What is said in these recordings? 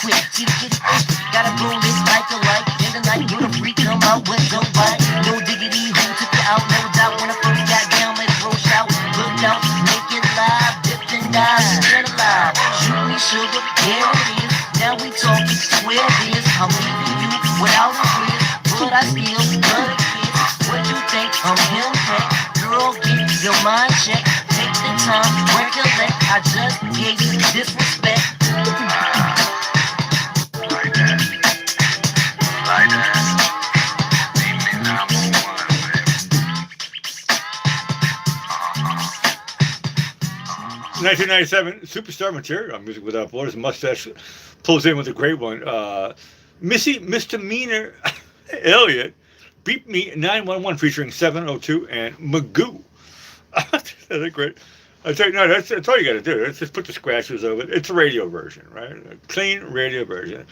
quick, get it open. Gotta blow this like a light in the night when a freak come out with no bite. No diggity, who took you out? No doubt when I first got down, let's roll shout. Look out, make it live, dipped and dive, get alive. Shoot me sugar, here it is. Now we talking square biz. I'm leaving you without a quiz, but I still love the kids. What you think? I'm him back. Girl, get your mind checked. Take the time, recollect. I just gave you disrespect. Like that. Like that. Leave me number one, baby. 1997, superstar material on Music Without Borders. Mustache pulls in with a great one. Missy Misdemeanor Elliott, Beep Me 911 featuring 702 and Magoo. That's great. I tell you, no, that's all you got to do. Let's just put the scratches over it. It's a radio version, right? A clean radio version.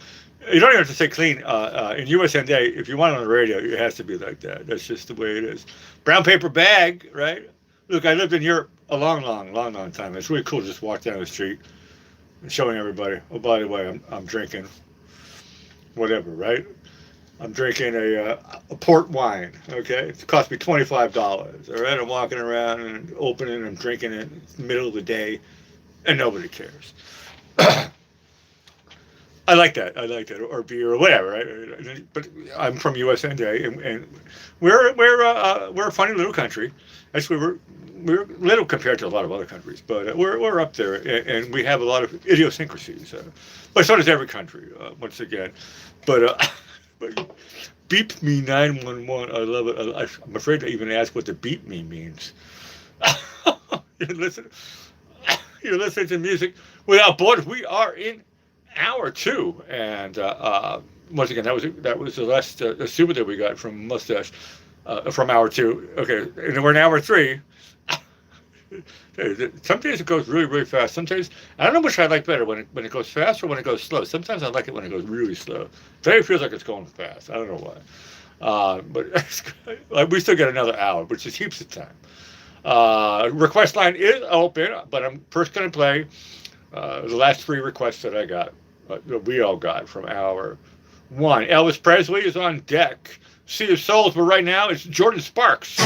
You don't even have to say clean. In USNA, if you want it on the radio, it has to be like that. That's just the way it is. Brown paper bag, right? Look, I lived in Europe a long time. It's really cool to just walk down the street and showing everybody, oh, by the way, I'm drinking whatever, right? I'm drinking a port wine, okay? It cost me $25, all right? I'm walking around and opening and drinking it in the middle of the day, and nobody cares. I like that, or beer or whatever, right? But I'm from USNA, and we're a funny little country. Actually, we're little compared to a lot of other countries, but we're up there, and we have a lot of idiosyncrasies. But so does every country, once again. But beep me 911. I love it. I'm afraid to even ask what the beep me means. You're listening to Music Without Borders. We are in hour 2, and once again, that was the last super that we got from Mustache from hour 2. Okay, and we're in hour 3. Some days it goes really, really fast. Sometimes I don't know which I like better, when it goes fast or when it goes slow. Sometimes I like it when it goes really slow. Today it feels like it's going fast. I don't know why. But we still got another hour, which is heaps of time. Request line is open, but I'm first going to play the last 3 requests that I got, that we all got from hour 1. Elvis Presley is on deck. Sea of Souls, but right now it's Jordan Sparks.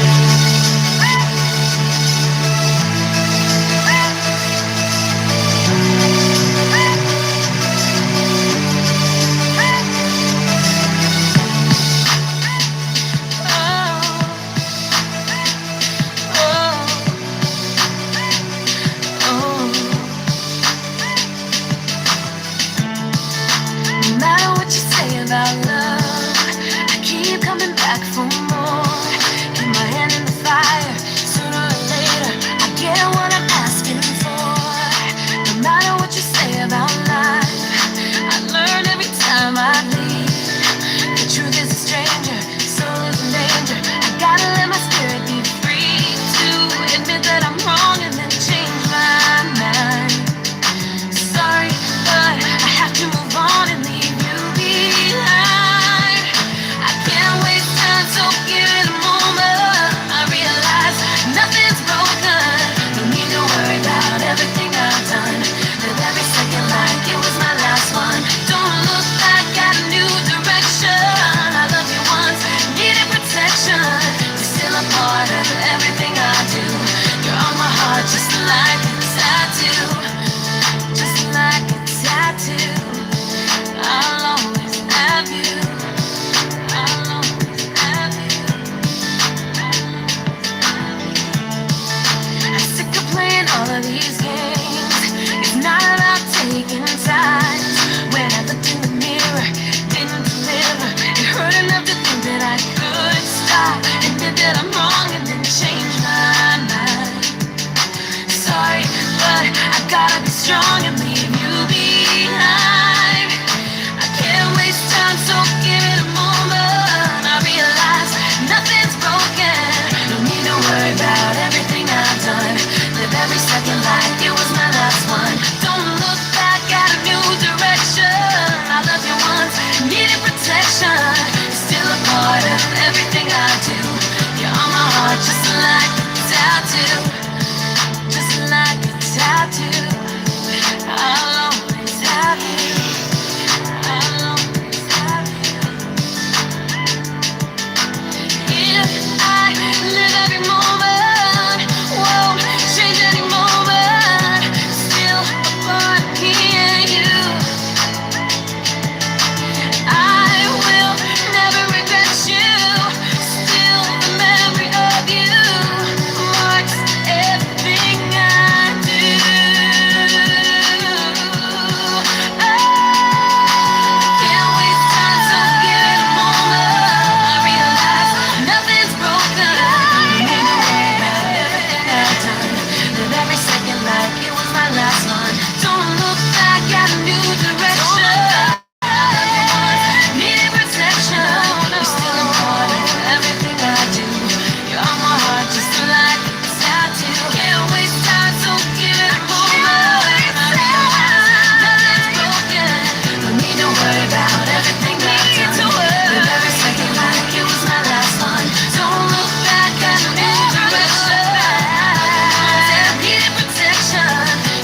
about everything I've done. Live every second like it was my last one. Don't look back at a new direction. I needed protection.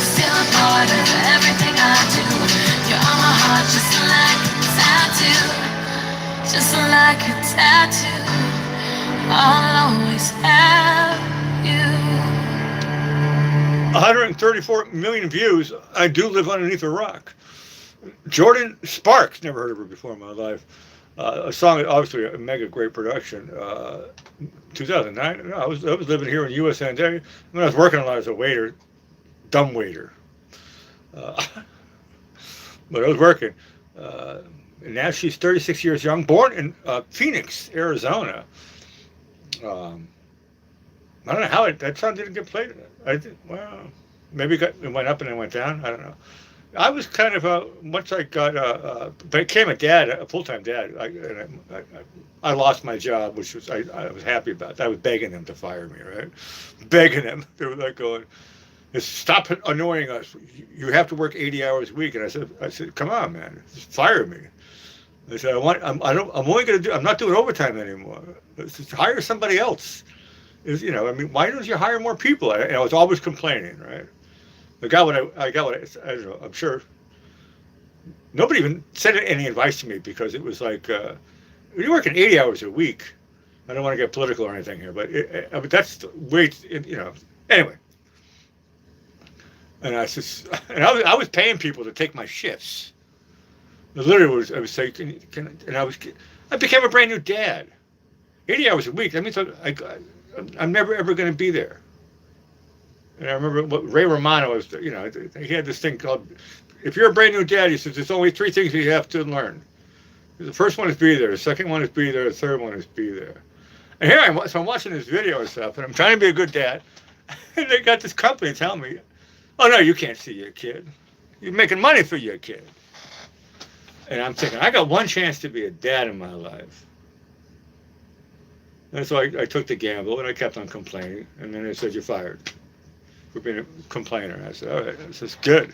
Still a part of everything I do. You're on my heart just like a tattoo. Just like a tattoo. I'll always have you. 134 million views. I do live underneath a rock. Jordan Sparks, never heard of her before in my life. A song, obviously a mega great production. 2009. No, I was living here in USA. When I was working a lot as a waiter, dumb waiter. But I was working. And now she's 36 years young, born in Phoenix, Arizona. I don't know how that song didn't get played. Well, maybe it went up and then went down. I don't know. I was kind of once I became a dad, a full-time dad. I lost my job, which was I was happy about. I was begging them to fire me, right? Begging them. They were like going, "Stop annoying us. You have to work 80 hours a week." And I said, "Come on, man, just fire me." They said, I'm not doing overtime anymore. Just hire somebody else. Why don't you hire more people? I was always complaining, right? I got what I don't know. I'm sure nobody even said any advice to me because it was like, when you're working 80 hours a week, I don't want to get political or anything here, but that's the way, anyway. And I was paying people to take my shifts. Literally, I was saying, I became a brand new dad. 80 hours a week. That means I'm never ever going to be there. And I remember what Ray Romano was. He had this thing called, if you're a brand new dad, he says there's only 3 things you have to learn. The first one is be there. The second one is be there. The third one is be there. And here I'm watching this video and stuff, and I'm trying to be a good dad. And they got this company telling me, "Oh no, you can't see your kid. You're making money for your kid." And I'm thinking, I got one chance to be a dad in my life. And so I took the gamble, and I kept on complaining. And then they said, "You're fired for being a complainer." And I said, "All right, this is good."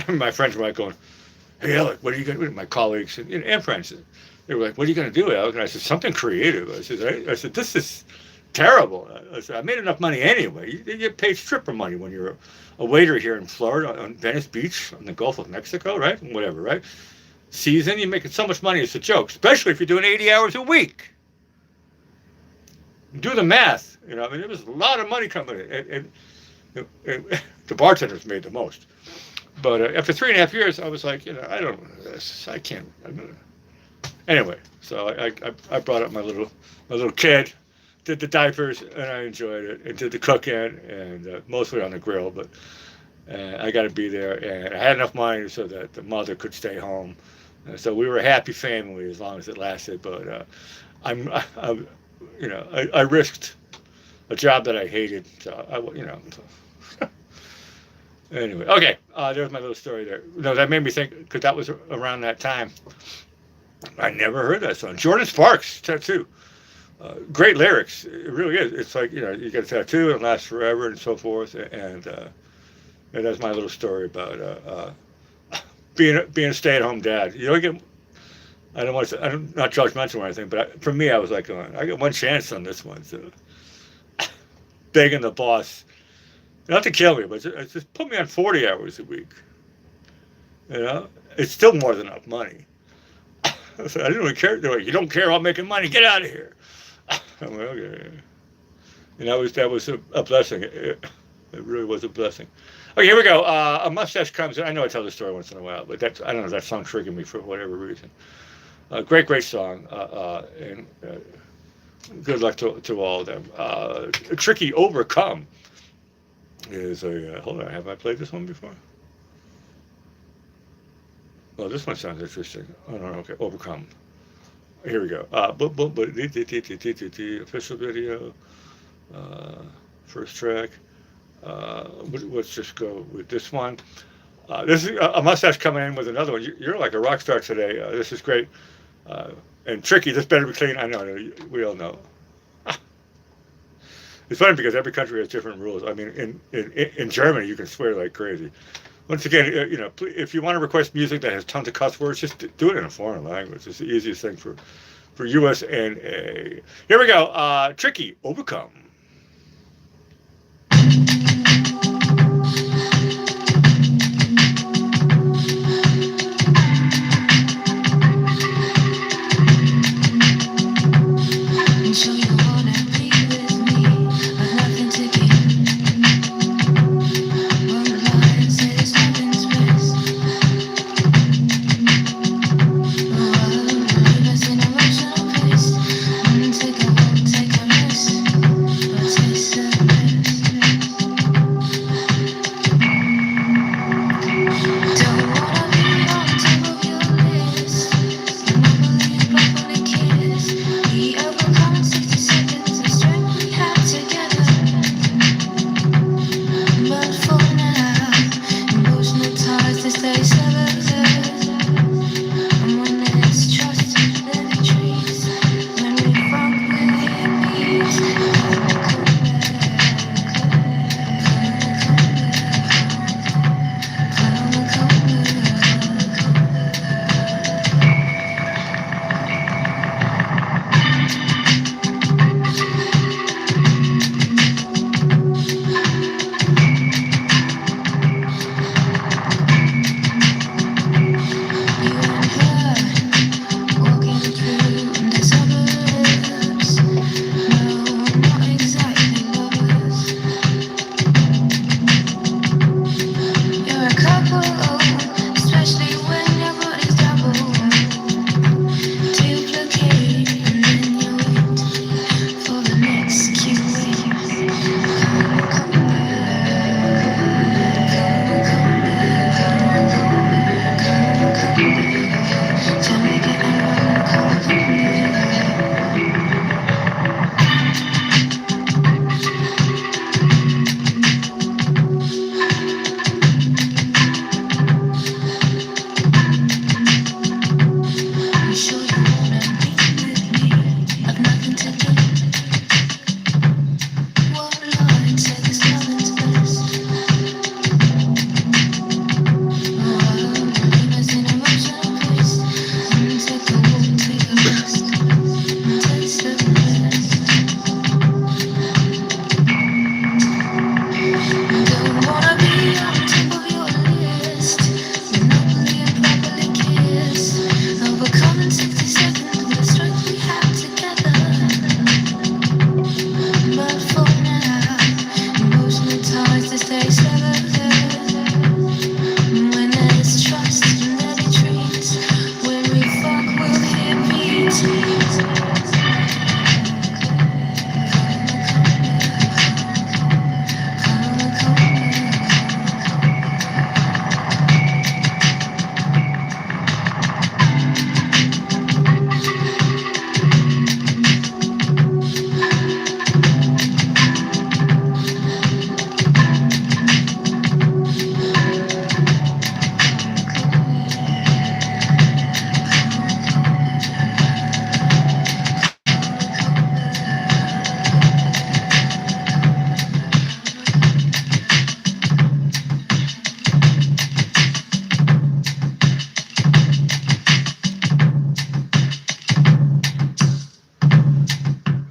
And my friends were like going, "Hey, Alec, what are you going to do?" My colleagues and friends, they were like, "What are you going to do, Alec?" And I said, "Something creative." I said, "This is terrible." I said, "I made enough money anyway. You get paid stripper money when you're a waiter here in Florida on Venice Beach on the Gulf of Mexico, right? Whatever, right? Season, you're making so much money, it's a joke, especially if you're doing 80 hours a week. Do the math. There was a lot of money coming in. And the bartenders made the most. But after 3.5 years, I was like, I don't know this. I can't. Anyway, so I brought up my little kid, did the diapers, and I enjoyed it, and did the cooking, and mostly on the grill, but I got to be there, and I had enough money so that the mother could stay home. So we were a happy family as long as it lasted. But I risked a job that I hated. So Anyway, okay. There's my little story there. No, that made me think because that was around that time. I never heard that song. Jordan Sparks, Tattoo. Great lyrics. It really is. It's like, you get a tattoo and it lasts forever and so forth. And that's my little story about being a stay-at-home dad. I don't want to say, I'm not judgmental or anything, but for me, I was like, I got one chance on this one. So begging the boss, not to kill me, but just put me on 40 hours a week. It's still more than enough money. I didn't really care. They're like, "You don't care about making money? Get out of here." I'm like, okay. And that was a blessing. It really was a blessing. Okay, here we go. A mustache comes in. I know I tell this story once in a while, but I don't know, that song triggered me for whatever reason. Great song. And good luck to all of them. Tricky Overcome is hold on, have I played this one before? Oh, this one sounds interesting. Oh, no, okay, Overcome. Here we go. Official video, first track. Let's just go with this one. This is a mustache coming in with another one. You're like a rock star today. This is great. And Tricky, this better be clean. I know, we all know. It's funny because every country has different rules. I mean, in Germany, you can swear like crazy. Once again, if you want to request music that has tons of cuss words, just do it in a foreign language. It's the easiest thing for US and A. Here we go. Tricky, Overcome.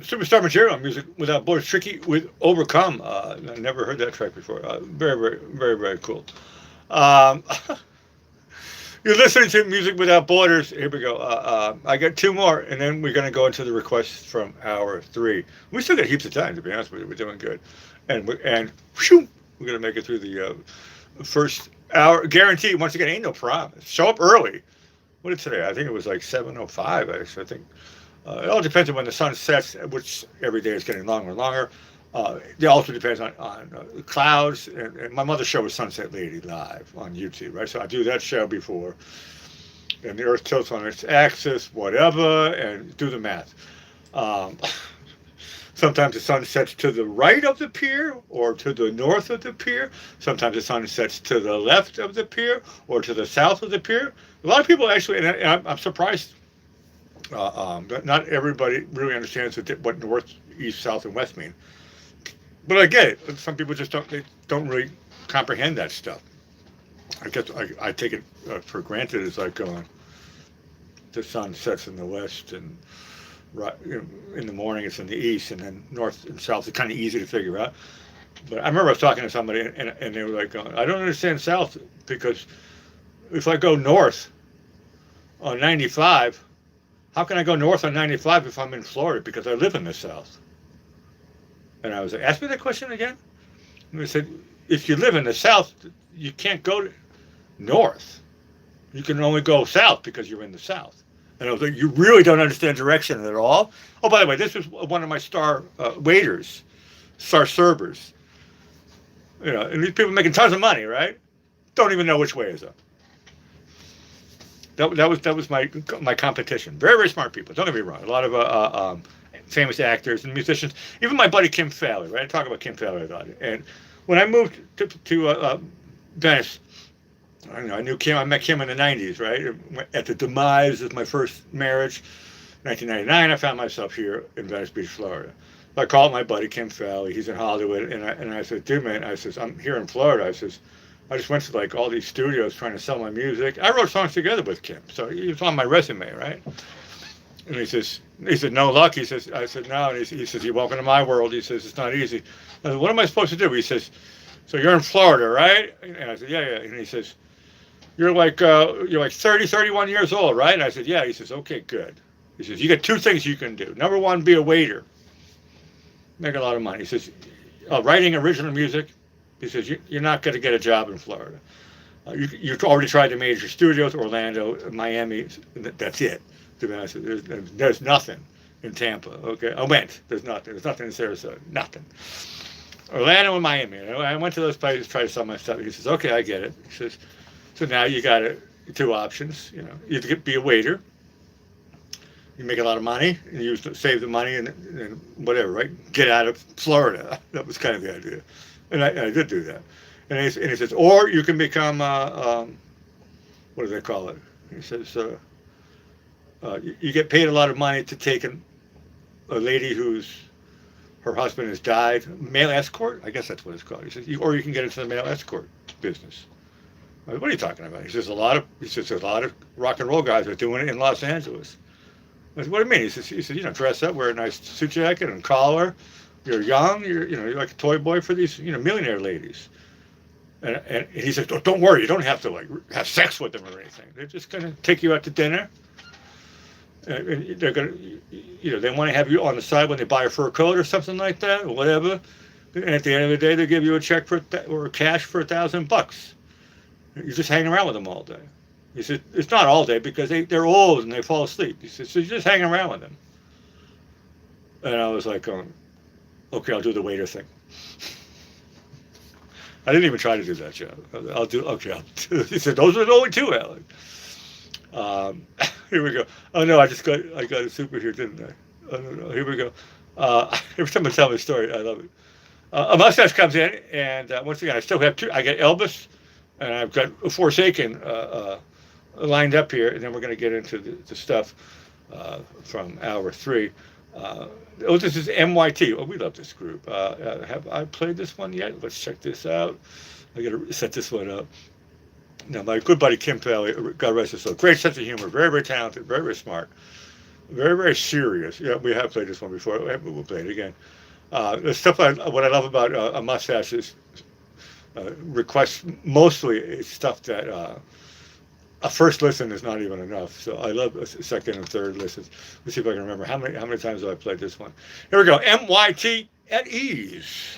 Superstar Material, Music Without Borders, Tricky with Overcome. I never heard that track before. Very, very, very, very cool. Um, you're listening to Music Without Borders. Here we go. I got two more, and then we're going to go into the requests from hour 3. We still got heaps of time, to be honest with you. We're doing good. And we're going to make it through the first hour. Guaranteed, once again, ain't no promise. Show up early. What is today? I think it was like 7:05, actually. I think. It all depends on when the sun sets, which every day is getting longer and longer. It also depends on clouds. And my mother's show is Sunset Lady live on YouTube, right? So I do that show before, and the Earth tilts on its axis, whatever, and do the math. Sometimes the sun sets to the right of the pier or to the north of the pier. Sometimes the sun sets to the left of the pier or to the south of the pier. A lot of people actually, and I'm surprised. Not everybody really understands what north, east, south, and west mean. But I get it. Some people just don't really comprehend that stuff. I guess I take it for granted as like the sun sets in the west and right, in the morning it's in the east, and then north and south is kind of easy to figure out. But I remember I was talking to somebody, and they were like, I don't understand south, because if I go north on 95, how can I go north on 95 if I'm in Florida, because I live in the south? And I was like, ask me that question again. And they said, if you live in the south, you can't go north. You can only go south because you're in the south. And I was like, you really don't understand direction at all? Oh, by the way, this was one of my star waiters, star servers. You know, and these people making tons of money, right? Don't even know which way is up. That was my competition. Very, very smart people. Don't get me wrong. A lot of famous actors and musicians. Even my buddy Kim Fowler, right? I talk about Kim Fowler a lot. And when I moved to Venice, I knew Kim. I met Kim in the 90s, right? At the demise of my first marriage, 1999, I found myself here in Venice Beach, Florida. I called my buddy Kim Fowler. He's in Hollywood, and I said, dude, man, I says, I'm here in Florida. I says, I just went to like all these studios trying to sell my music. I wrote songs together with Kim, so he was on my resume, right? And he said, no luck. He says, I said, no. And he says, you're welcome to my world. He says, it's not easy. I said, what am I supposed to do? He says, so you're in Florida, right? And I said, yeah. And he says, you're like 30, 31 years old, right? And I said, yeah. He says, okay, good. He says, you got two things you can do. Number one, be a waiter. Make a lot of money. He says, writing original music. He says, you're not going to get a job in Florida. You've already tried the major studios, Orlando, Miami. That's it. To be honest, there's nothing in Tampa. Okay, I went. There's nothing. There's nothing in Sarasota. Nothing. Orlando and Miami. I went to those places to try to sell my stuff. He says, okay, I get it. He says, so now you got two options. You know, you have to be a waiter. You make a lot of money, and you save the money and whatever, right? Get out of Florida. That was kind of the idea. And I did do that. And he says, or you can become, what do they call it? He says, you get paid a lot of money to take a lady her husband has died, male escort? I guess that's what it's called. He says, or you can get into the male escort business. I said, what are you talking about? He says, a lot of rock and roll guys are doing it in Los Angeles. I said, what do you mean? He says, dress up, wear a nice suit jacket and collar. You're young. You're like a toy boy for these, millionaire ladies. And he said, don't worry, you don't have to like have sex with them or anything. They're just gonna take you out to dinner. And they're gonna, they want to have you on the side when they buy a fur coat or something like that, or whatever. And at the end of the day, they give you a check or cash for $1,000. You're just hanging around with them all day. He said, it's not all day because they're old and they fall asleep. He said, so you're just hanging around with them. And I was like, okay, I'll do the waiter thing. I didn't even try to do that job. I'll do. He said, those are the only two, Alec. Here we go. Oh no, I got a super here, didn't I? Oh no, here we go. Every time I tell my story, I love it. A mustache comes in, and once again, I still have two. I got Elvis, and I've got Forsaken lined up here, and then we're going to get into the stuff from hour 3. This is MYT. Oh, we love this group. Have I played this one yet? Let's check this out. I got to set this one up. Now, my good buddy Kim Fowler, God rest his soul, great sense of humor, very, very talented, very, very smart, very, very serious. Yeah, we have played this one before. We'll play it again. The stuff what I love about a mustache is requests mostly stuff that a first listen is not even enough. So I love a second and third listens. Let's see if I can remember how many times have I played this one. Here we go. MYT at ease.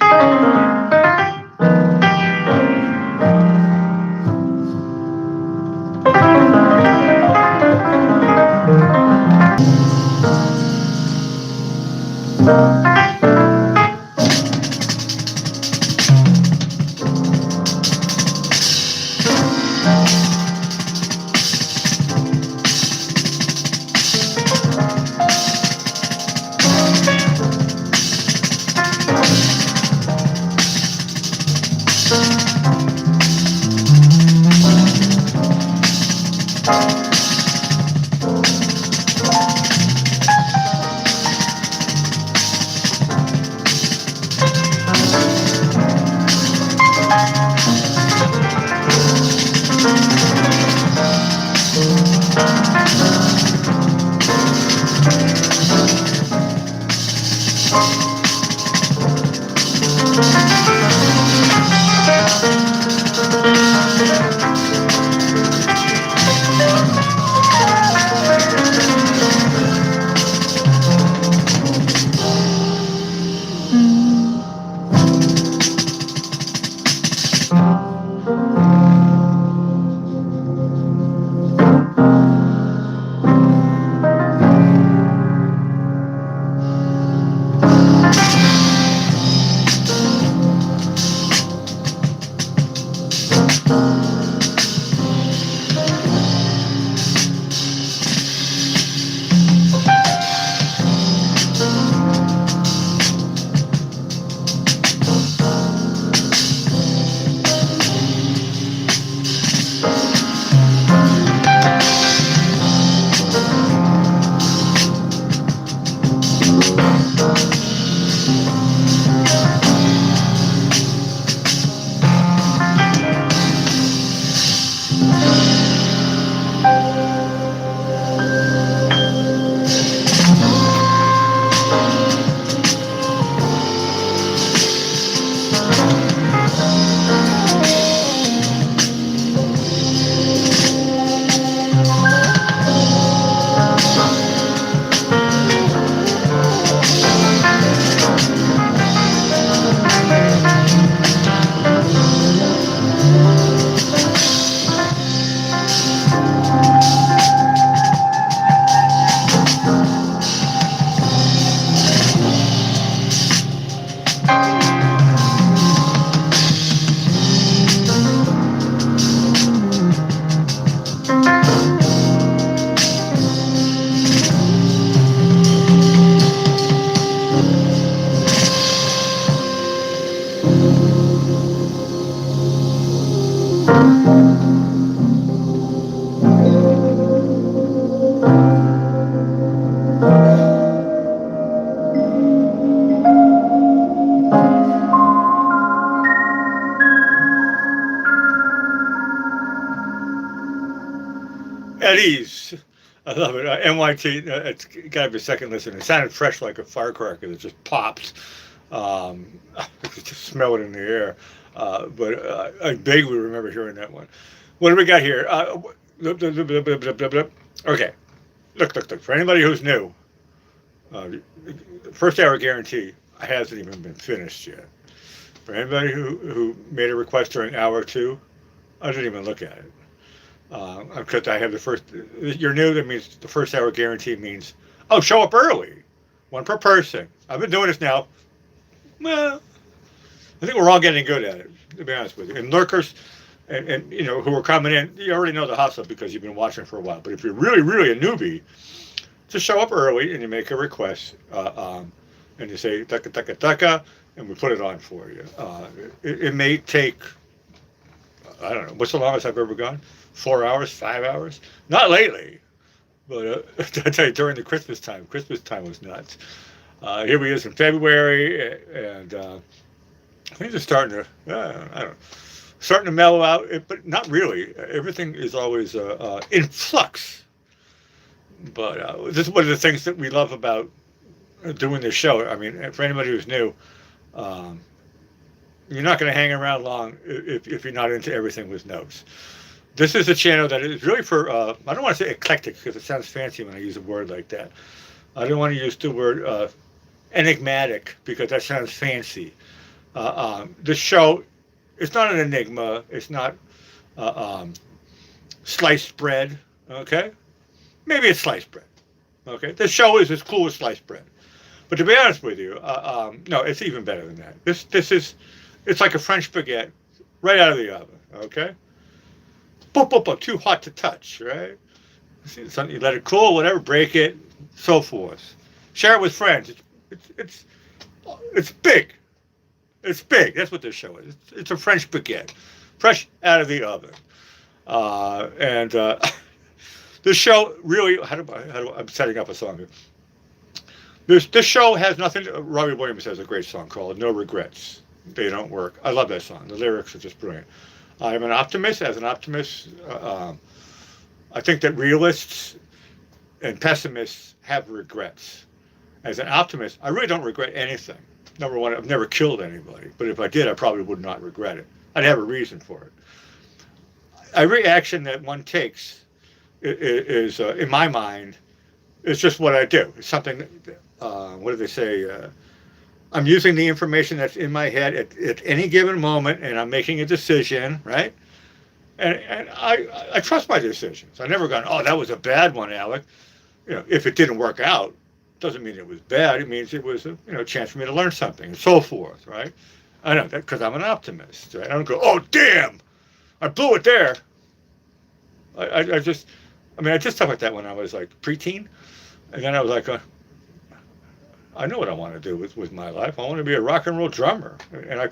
NYT, it's got to be a second listen. It sounded fresh like a firecracker that just popped. I could just smell it in the air. But I vaguely remember hearing that one. What do we got here? Okay. Look. For anybody who's new, first hour guarantee hasn't even been finished yet. For anybody who made a request during hour 2, I didn't even look at it. Because I have the first, you're new, that means the first hour guarantee means, oh, show up early. 1 per person. I've been doing this now. Well, I think we're all getting good at it, to be honest with you. And lurkers, and you know, who are coming in, you already know the hustle because you've been watching for a while. But if you're really, really a newbie, just show up early and you make a request. And you say, taka, taka, taka, and we put it on for you. It may take, I don't know, what's the longest I've ever gone? 4 hours, 5 hours? Not lately. But I tell you, during the Christmas time was nuts. Here we is in February, and things are starting to, I don't know, starting to mellow out, but not really. Everything is always in flux. But this is one of the things that we love about doing this show. I mean, for anybody who's new, you're not going to hang around long if you're not into everything with notes. This is a channel that is really for, I don't want to say eclectic because it sounds fancy when I use a word like that. I don't want to use the word enigmatic because that sounds fancy. This show, it's not an enigma. It's not sliced bread, okay? Maybe it's sliced bread, okay? This show is as cool as sliced bread. But to be honest with you, no, it's even better than that. It's like a French baguette right out of the oven, okay? Too hot to touch, right? Something, you let it cool, whatever, break it, so forth. Share it with friends. It's big. It's big. That's what this show is. It's a French baguette, fresh out of the oven. And this show really, I'm setting up a song here. This show has nothing. Robbie Williams has a great song called "No Regrets." They don't work. I love that song. The lyrics are just brilliant. I am an optimist. As an optimist, I think that realists and pessimists have regrets. As an optimist, I really don't regret anything. Number one, I've never killed anybody, but if I did, I probably would not regret it. I'd have a reason for it. Every action that one takes is in my mind, it's just what I do. It's something, what do they say? I'm using the information that's in my head at any given moment, and I'm making a decision, right? And I trust my decisions. I've never gone, oh, that was a bad one, Alec. You know, if it didn't work out, doesn't mean it was bad. It means it was a chance for me to learn something, and so forth, right? I know that because I'm an optimist. Right? I don't go, oh, damn, I blew it there. I did stuff like that when I was like preteen, and then I was like, I know what I want to do with my life. I want to be a rock and roll drummer, and I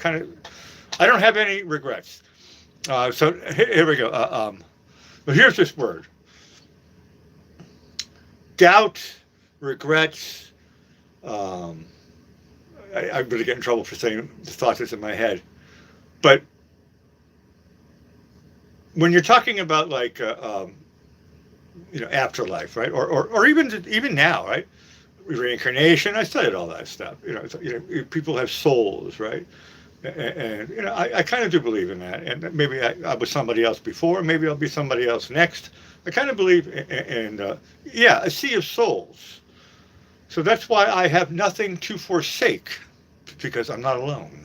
don't have any regrets. So here we go. But here's this word: doubt, regrets. I'm going to get in trouble for saying the thoughts that's in my head, but when you're talking about like afterlife, right, or even now, right? Reincarnation. I studied all that stuff. People have souls, right? And I kind of do believe in that. And maybe I was somebody else before. Maybe I'll be somebody else next. I kind of believe in a sea of souls. So that's why I have nothing to forsake, because I'm not alone.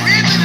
We've been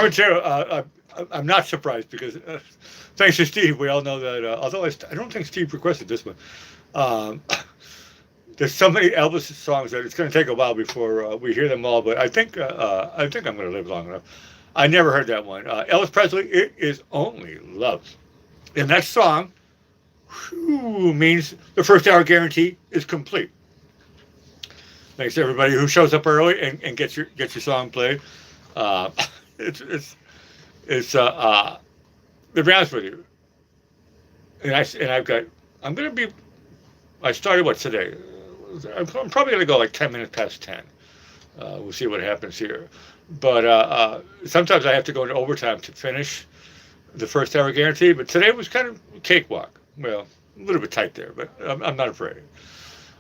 Armachero, I'm not surprised because thanks to Steve, we all know that. Although I don't think Steve requested this one. Um, there's so many Elvis songs that it's going to take a while before we hear them all. But I think I'm going to live long enough. I never heard that one. Elvis Presley, It Is Only Love, and that song means the first hour guarantee is complete. Thanks to everybody who shows up early and gets your song played. It's to be honest with you, I started what today? I'm probably gonna go like 10 minutes past 10. We'll see what happens here, but sometimes I have to go into overtime to finish the first hour guarantee. But today was kind of a cakewalk. Well, a little bit tight there, but I'm not afraid.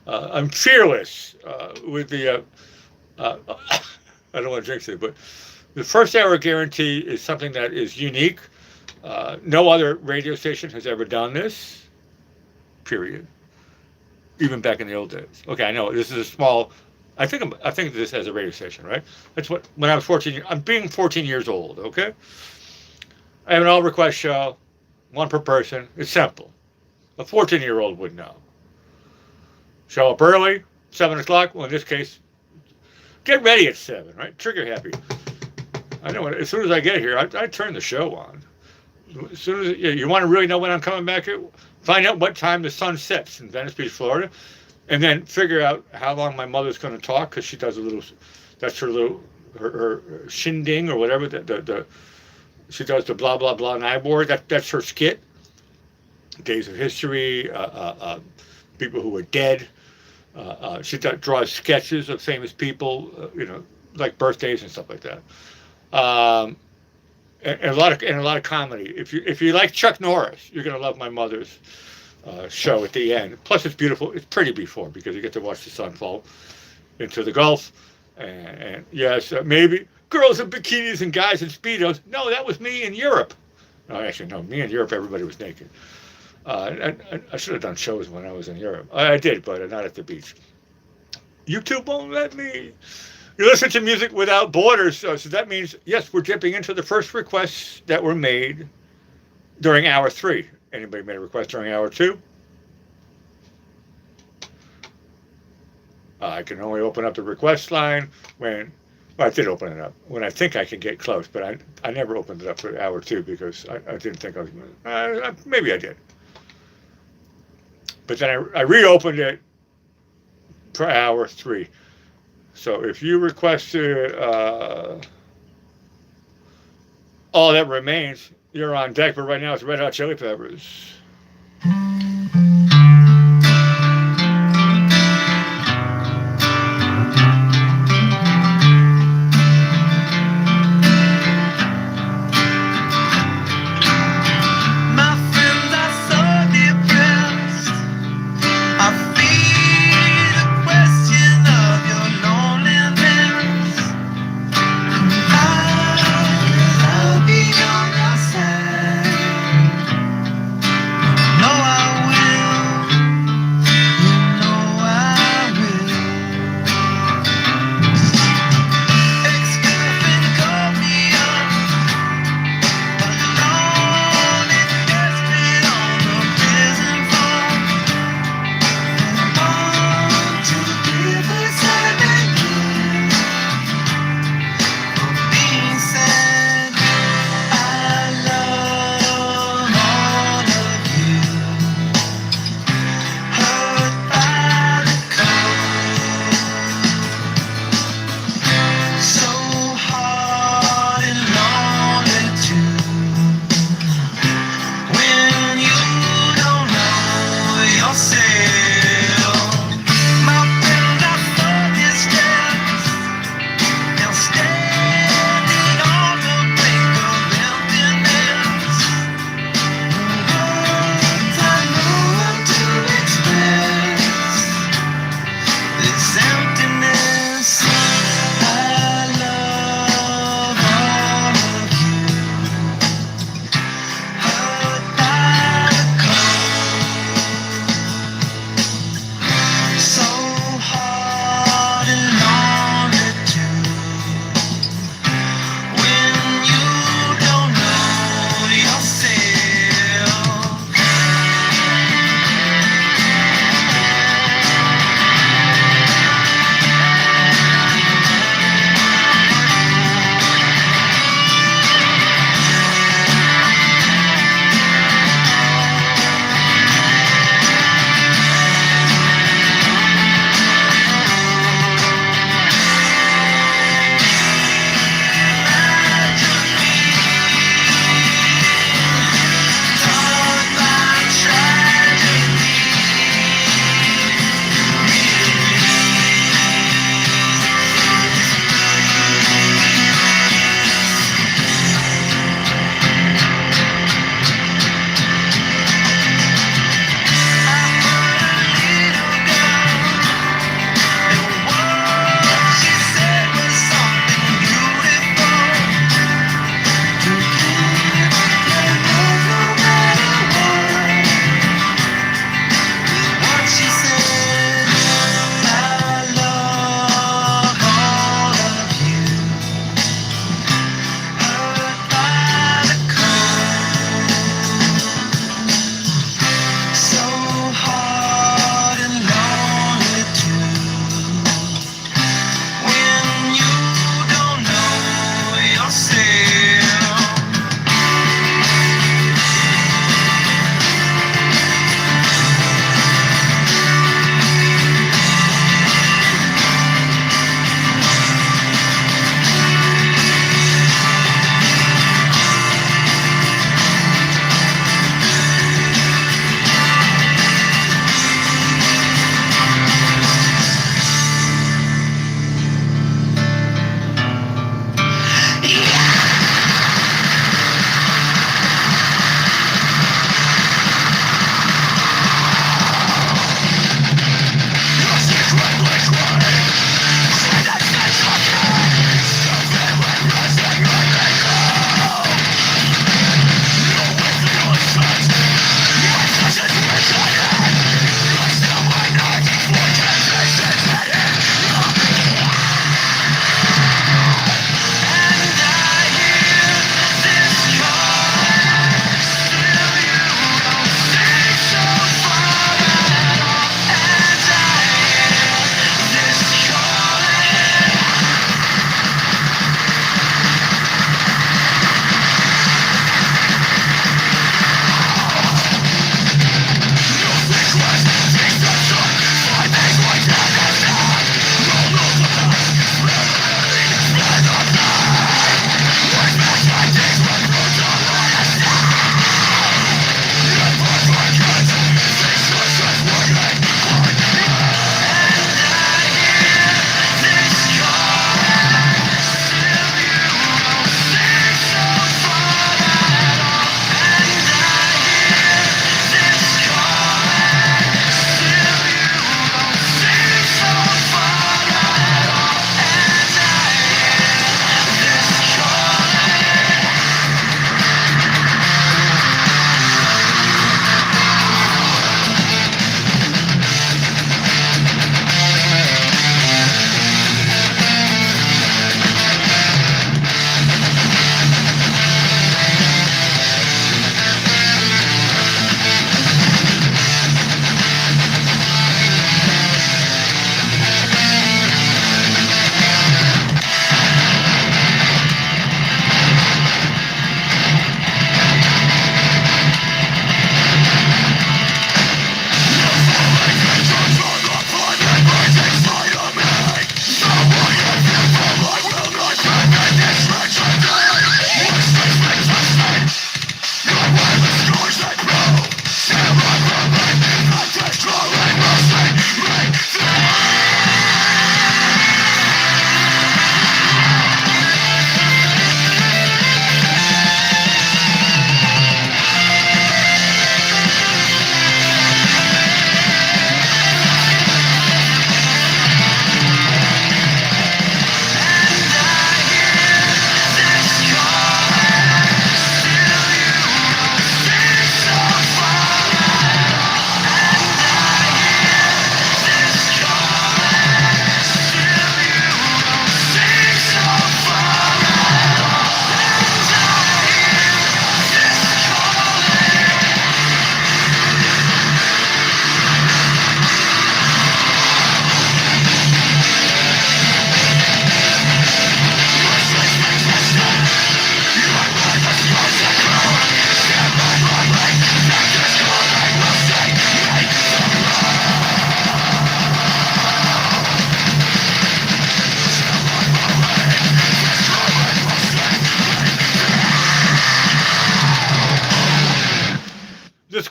I'm fearless with the. I don't want to jinx it, but the first hour guarantee is something that is unique. No other radio station has ever done this. Period. Even back in the old days. Okay, I know this is a small. I think this has a radio station, right? That's what when I was 14. I'm being 14 years old. Okay. I have an all request show, one per person. It's simple. A 14-year-old would know. Show up early, 7 o'clock. Well, in this case, get ready at 7, right? Trigger happy. I know. As soon as I get here, I turn the show on. As soon as you want to really know when I'm coming back here, find out what time the sun sets in Venice Beach, Florida, and then figure out how long my mother's going to talk because she does a little. That's her little her shindig or whatever. She does the blah blah blah Nibor. That's her skit. Days of history. People who are dead. She draws sketches of famous people. Like birthdays and stuff like that. And a lot of comedy. If you like Chuck Norris, you're gonna love my mother's show at the end. Plus, it's beautiful. It's pretty before because you get to watch the sun fall into the Gulf. And yes, maybe girls in bikinis and guys in speedos. No, that was me in Europe. No, actually, no. Me in Europe, everybody was naked. I should have done shows when I was in Europe. I did, but not at the beach. YouTube won't let me. You listen to Music Without Borders, so that means, yes, we're dipping into the first requests that were made during hour 3. Anybody made a request during hour 2? I can only open up the request line when, I did open it up, when I think I can get close, but I never opened it up for hour 2 because I didn't think I was going to, maybe I did. But then I reopened it for hour 3. So if you requested All That Remains, you're on deck. But right now it's Red Hot Chili Peppers.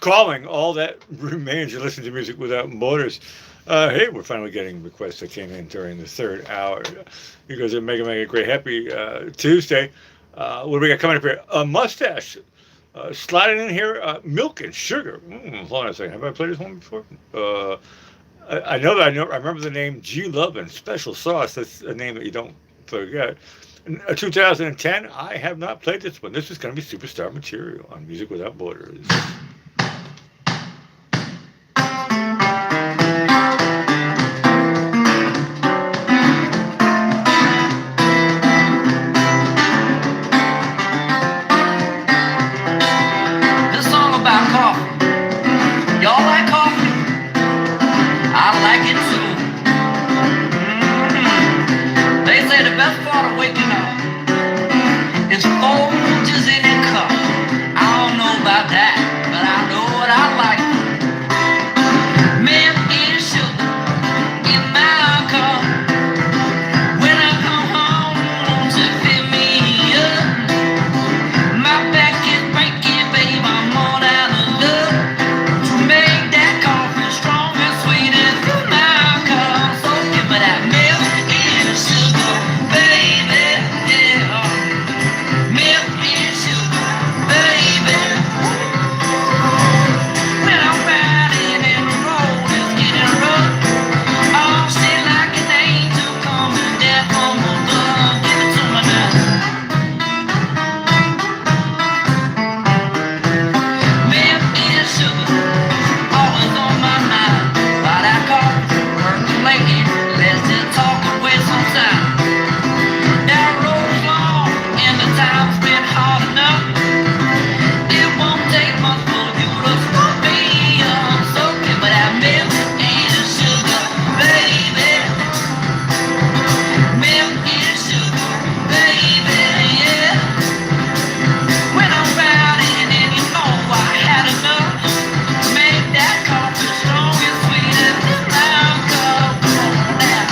calling. All that remains. You listen to Music Without Borders. Hey, we're finally getting requests that came in during the third hour. You guys are mega great. Happy Tuesday. What do we got coming up here? A mustache. Sliding in here, milk and sugar. Hold on a second. Have I played this one before? I know that I remember the name G Love and Special Sauce. That's a name that you don't forget. 2010, I have not played this one. This is going to be superstar material on Music Without Borders. This song about coffee. Y'all like coffee? I like it too. They say the best part of waking up is Folgers in a cup. I don't know about that, but I know what I like. Milk and sugar in my cup. When I come home to fill me up, my back is breaking, babe. I'm all out of love to make that coffee strong and sweet and fill my cup. So give me that milk and sugar, baby. Yeah. Milk and sugar, baby. When I'm riding and the road is getting rough, oh, shit like an angel coming down from above. Give it to me now. Milk and sugar, always on my mind. While that coffee percolating, let's just talk and waste some time. That road's long and the time's been hard enough. It won't take much for you to stop me up. So give me that milk and sugar, baby. Milk and sugar, baby, yeah. When I'm riding and you know I had enough, make that coffee strong and sweet and fill my cup. Come on now.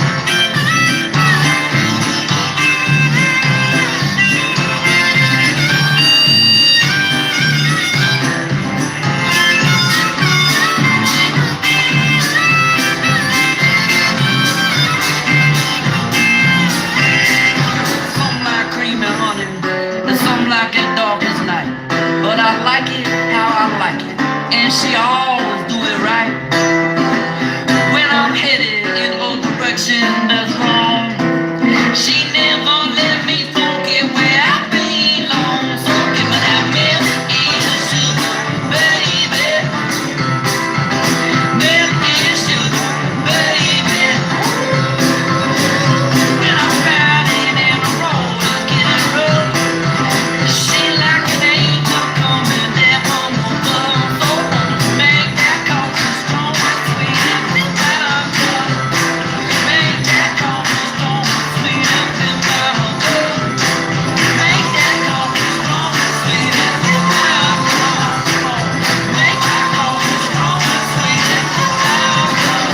Some like cream and honey, and some like it dark as night. But I like it how I like it, and she always do it right. When I'm headed in a direction that's wrong, she never let me forget where I belong. So give me that milk and sugar, baby. Milk and sugar, baby. When I'm riding and the road is getting rough, she like an angel coming down from above. So won't you make that coffee strong and sweet and fill my cup? Make that coffee strong and sweet and fill my cup. Make that coffee strong and sweet and fill my cup. Come on, make that coffee strong and sweet and fill my cup.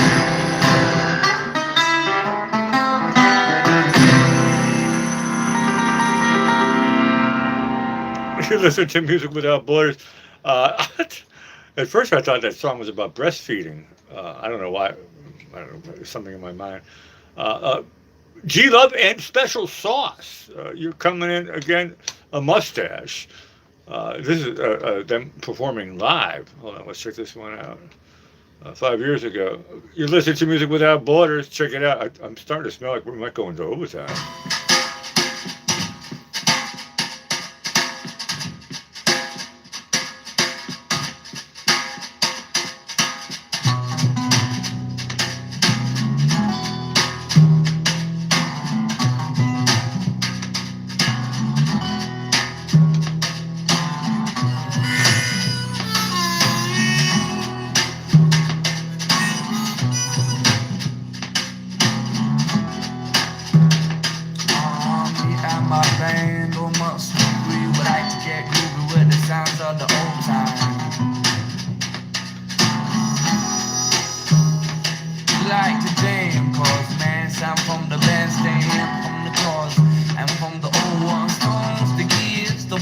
You listen to Music Without Borders. At first, I thought that song was about breastfeeding. I don't know why. I don't know. There's something in my mind. G Love and Special Sauce. You're coming in again. A mustache. This is them performing live. Hold on. Let's check this one out. 5 years ago. You listen to Music Without Borders. Check it out. I'm starting to smell like we might go into overtime.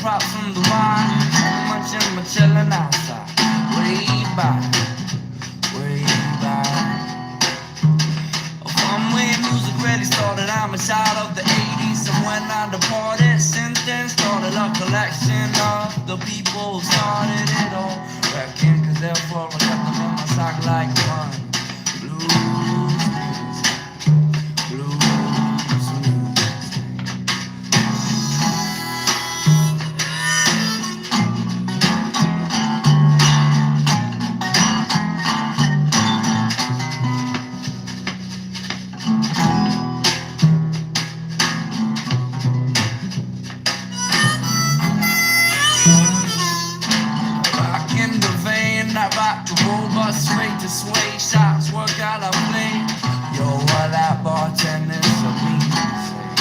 props from the wine. So much in my chillin' outside. way back, way back. From when music really started, I'm a child of the 80s. And when I departed, since then started a collection of the people who started it all. Reckon, cause therefore I got them in my sock like one. Blues music, blues music. Rock in the vein, I rock the robot straight to sway. Shots work out, I play. Yo, what that bartender's a mean say.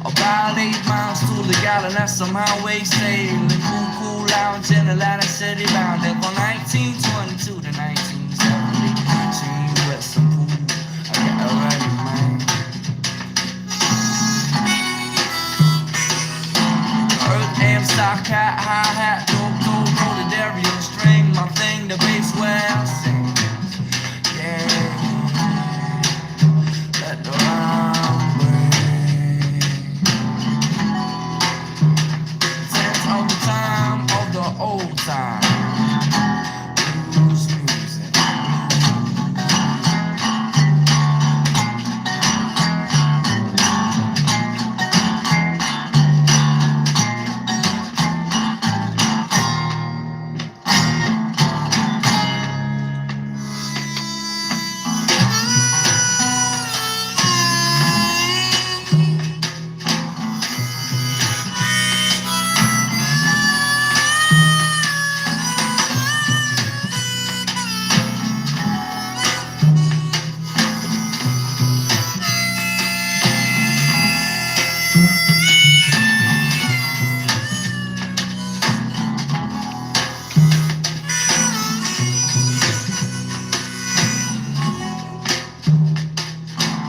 About 8 miles to the gallon, that's some highway sailing. Cool lounge in Atlantic City, bound there from 1922 to 1970. She with some pool, I get her ready, man. Earth amp, stock hat, hi-hat, dope, the derion string, my thing, the bass where I sing. Yeah, let the rhyme bring. Sense of the time, of the old time. Blues music.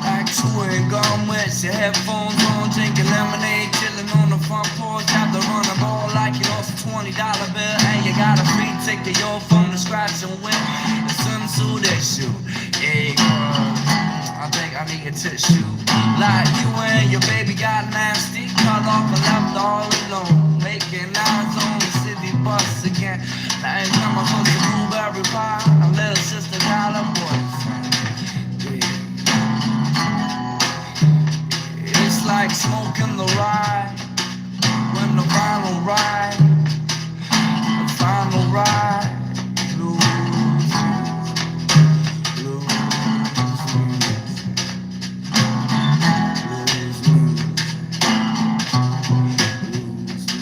Back to it, gone with your headphones on, drinking lemonade, chilling on the front porch. Have to run a ball like you lost a $20 bill, and you got a free ticket, you're from the scratch and win. The swimsuit issue, yeah, I think I need a tissue. Like you and your baby got nasty, cut off and left all alone, making eyes on the city bus again. Now ain't time I'm supposed to blueberry pie, a little sister got a boyfriend. It's like smoking the ride, when the final ride, the final ride. Blues music, blues music, blues music, blues music.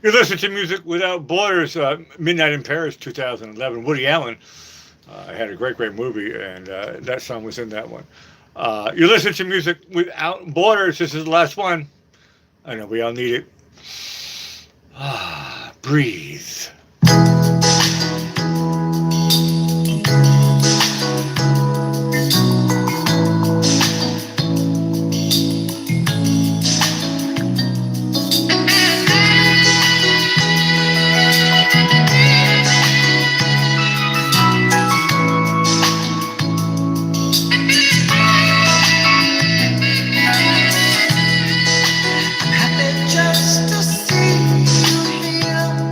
You listen to Music Without Borders, Midnight in Paris, 2011. Woody Allen had a great movie, and that song was in that one. You listen to Music Without Borders. This is the last one. I know we all need it. Breathe. Just to see you here.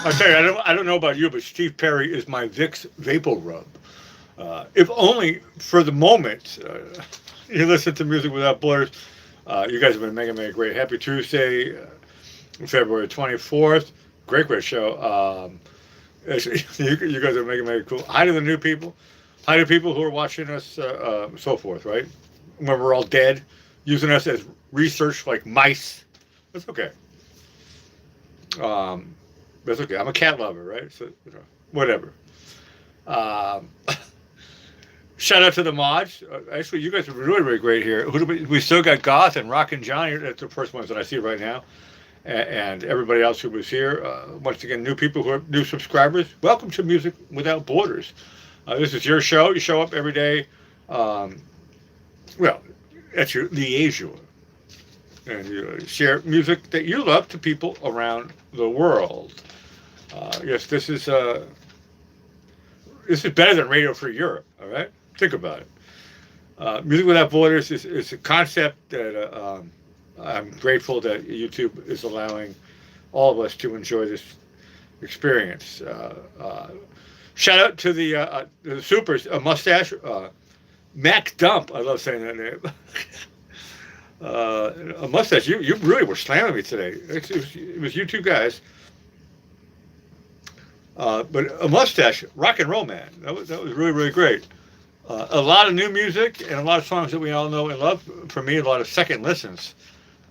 I tell you, I don't know about you, but Steve Perry is my Vicks Vapor Rub. If only for the moment. You listen to Music Without Borders. You guys have been making me a great. Happy Tuesday, February 24th. Great show. You guys are making me cool. Hi to the new people. Hi to people who are watching us, so forth, right? When we're all dead, using us as research like mice. That's okay. That's okay. I'm a cat lover, right? So, whatever. Shout out to the mods. Actually, you guys are really great here. We still got Goth and Rock and Johnny. That's the first ones that I see right now. and everybody else who was here. Once again, new people who are new subscribers, welcome to Music Without Borders. This is your show. You show up every day. Well, that's your liaison. And you share music that you love to people around the world. Yes, this is better than Radio Free Europe, all right? Think about it. Music Without Borders is a concept that I'm grateful that YouTube is allowing all of us to enjoy this experience. Shout out to the supers, Mustache, Mac Dump. I love saying that name. A Mustache, you really were slamming me today. It was you two guys. But a Mustache, Rock and Roll Man. That was really, really great. A lot of new music and a lot of songs that we all know and love. For me, a lot of second listens.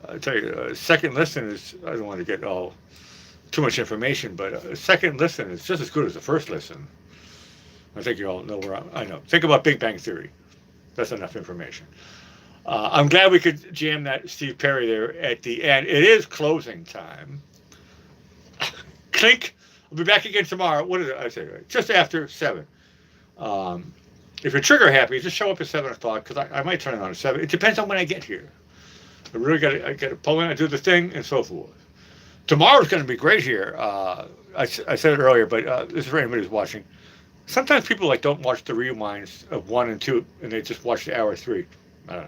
I tell you, second listen is, I don't want to get too much information, but a second listen is just as good as the first listen. I think you all know I know. Think about Big Bang Theory. That's enough information. I'm glad we could jam that Steve Perry there at the end. It is closing time. Clink. I'll be back again tomorrow. What did I say? Just after 7. If you're trigger happy, just show up at 7 o'clock, because I might turn it on at 7. It depends on when I get here. I really got to pull in, I do the thing, and so forth. Tomorrow's going to be great here. I said it earlier, but this is for anybody who's watching. Sometimes people don't watch the rewinds of 1 and 2, and they just watch the hour 3. I don't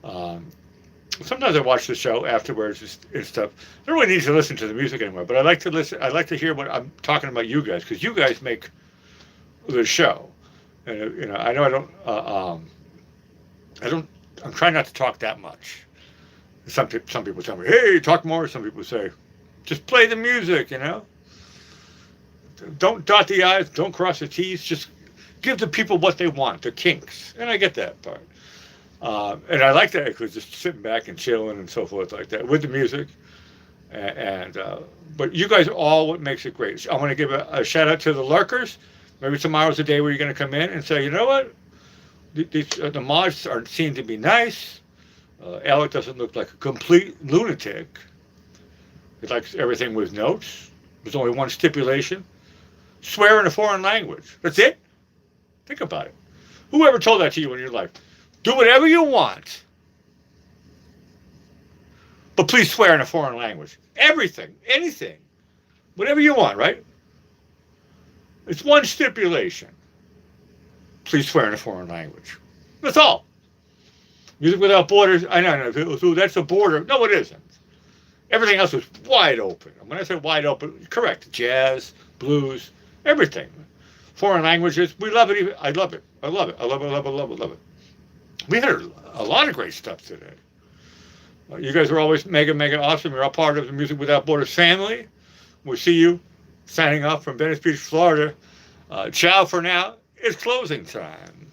know. Sometimes I watch the show afterwards and stuff. I don't really need to listen to the music anymore, but I like to listen. I like to hear what I'm talking about you guys, because you guys make the show. And I know I'm trying not to talk that much. Some people tell me, hey, talk more. Some people say, just play the music, Don't dot the I's, don't cross the T's. Just give the people what they want, the kinks. And I get that part. And I like that because just sitting back and chilling and so forth like that with the music. But you guys are all what makes it great. I want to give a shout out to the lurkers. Maybe tomorrow's the day where you're going to come in and say, you know what? The mods seem to be nice. Alec doesn't look like a complete lunatic. He likes everything with notes. There's only one stipulation. Swear in a foreign language. That's it. Think about it. Whoever told that to you in your life? Do whatever you want. But please swear in a foreign language. Everything. Anything. Whatever you want, right? It's one stipulation. Please swear in a foreign language. That's all. Music Without Borders. I know. So that's a border. No, it isn't. Everything else is wide open. And when I say wide open, correct. Jazz, blues, everything. Foreign languages. We love it. I love it. I love it. I love it. I love it. I love it. I love it. We had a lot of great stuff today. You guys are always mega, mega awesome. You're all part of the Music Without Borders family. We'll see you signing off from Venice Beach, Florida. Ciao for now. It's closing time.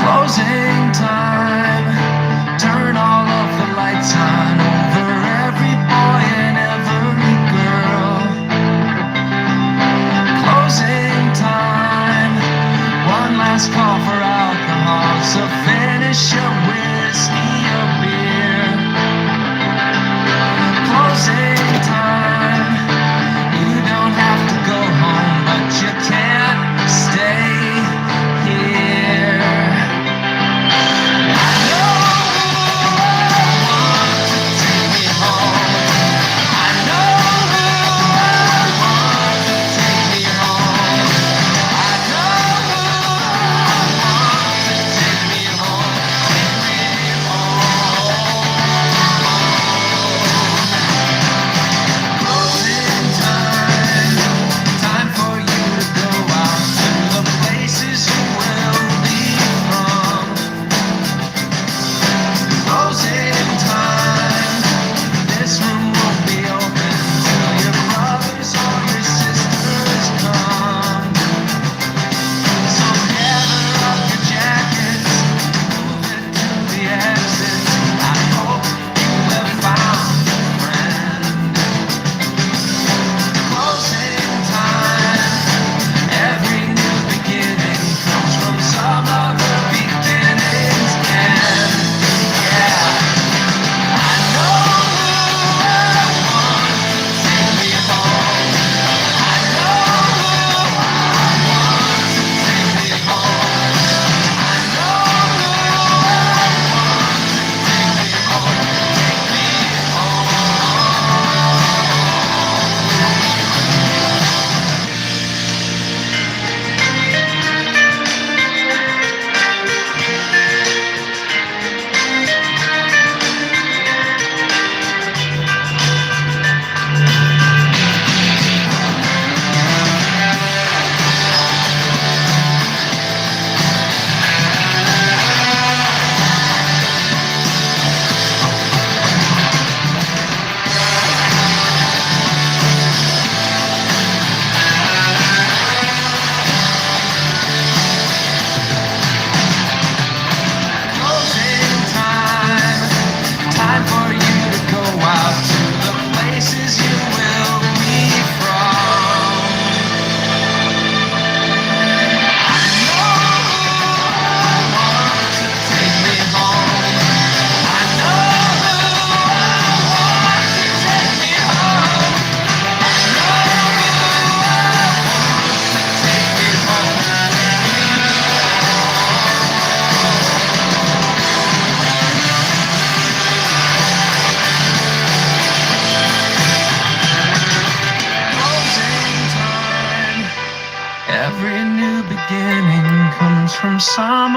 Closing time, turn all some summer